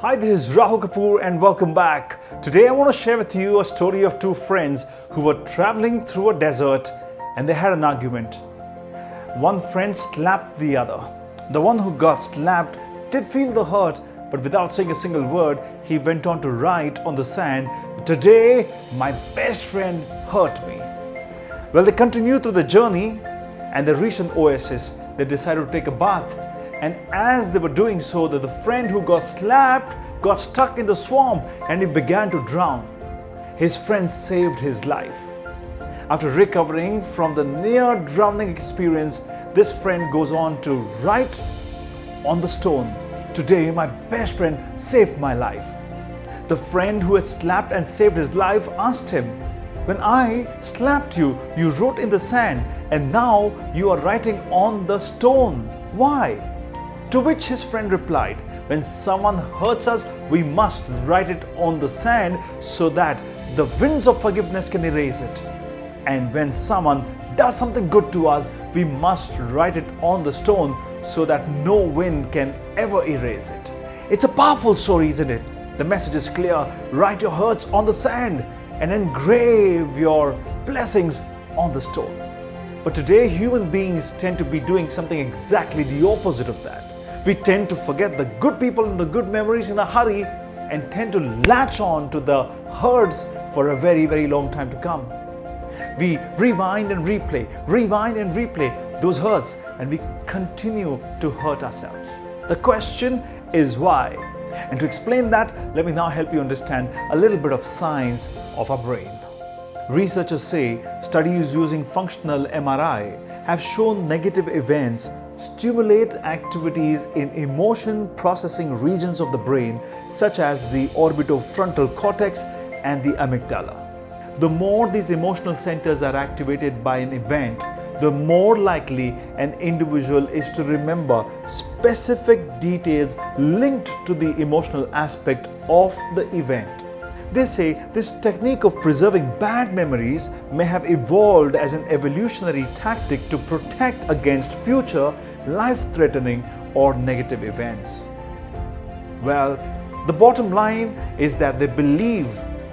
Hi, this is Rahul Kapoor and welcome back. Today I want to share with you a story of two friends who were traveling through a desert and they had an argument. One friend slapped the other. The one who got slapped did feel the hurt, but without saying a single word, he went on to write on the sand, "Today, my best friend hurt me." Well, they continued through the journey and they reached an oasis. They decided to take a bath. And as they were doing so, the friend who got slapped got stuck in the swamp and he began to drown. His friend saved his life. After recovering from the near drowning experience, this friend goes on to write on the stone, "Today my best friend saved my life." The friend who had slapped and saved his life asked him, "When I slapped you, you wrote in the sand, and now you are writing on the stone. Why?" To which his friend replied, "When someone hurts us, we must write it on the sand so that the winds of forgiveness can erase it. And when someone does something good to us, we must write it on the stone so that no wind can ever erase it." It's a powerful story, isn't it? The message is clear. Write your hurts on the sand and engrave your blessings on the stone. But today, human beings tend to be doing something exactly the opposite of that. We tend to forget the good people and the good memories in a hurry and tend to latch on to the hurts for a very, very long time to come. We rewind and replay those hurts, and we continue to hurt ourselves. The question is why? And to explain that, let me now help you understand a little bit of science of our brain. Researchers say studies using functional MRI have shown negative events stimulate activities in emotion processing regions of the brain, such as the orbitofrontal cortex and the amygdala. The more these emotional centers are activated by an event, the more likely an individual is to remember specific details linked to the emotional aspect of the event. They say this technique of preserving bad memories may have evolved as an evolutionary tactic to protect against future life-threatening or negative events. Well, the bottom line is that they believe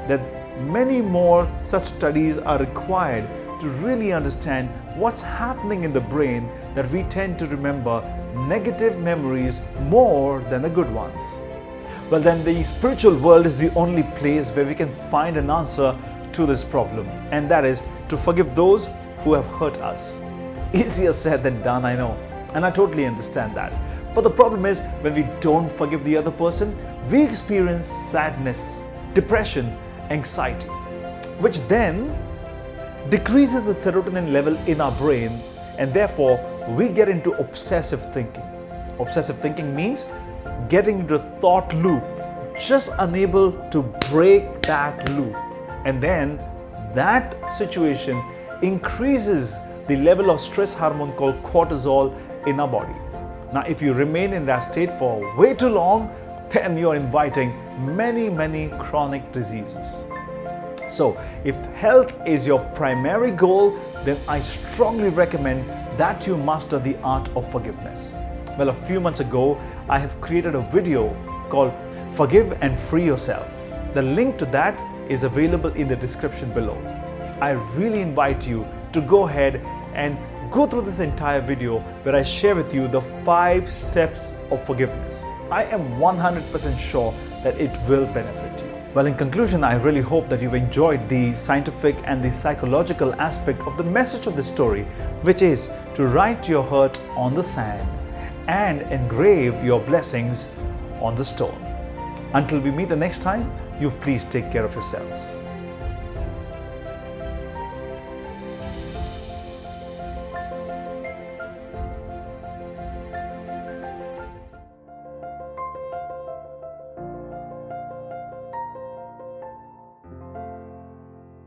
that many more such studies are required to really understand what's happening in the brain, that we tend to remember negative memories more than the good ones. Well, then the spiritual world is the only place where we can find an answer to this problem, and that is to forgive those who have hurt us. Easier said than done, I know, and I totally understand that. But the problem is, when we don't forgive the other person, we experience sadness, depression, anxiety, which then decreases the serotonin level in our brain, and therefore we get into obsessive thinking. Obsessive thinking means getting into a thought loop, just unable to break that loop. And then that situation increases the level of stress hormone called cortisol in our body. Now, if you remain in that state for way too long, then you're inviting many chronic diseases. So, if health is your primary goal, then I strongly recommend that you master the art of forgiveness. Well, a few months ago, I have created a video called "Forgive and Free Yourself." The link to that is available in the description below. I really invite you to go ahead and go through this entire video where I share with you the 5 steps of forgiveness. I am 100% sure that it will benefit you. Well, in conclusion, I really hope that you've enjoyed the scientific and the psychological aspect of the message of the story, which is to write your hurt on the sand and engrave your blessings on the stone. Until we meet the next time, you please take care of yourselves.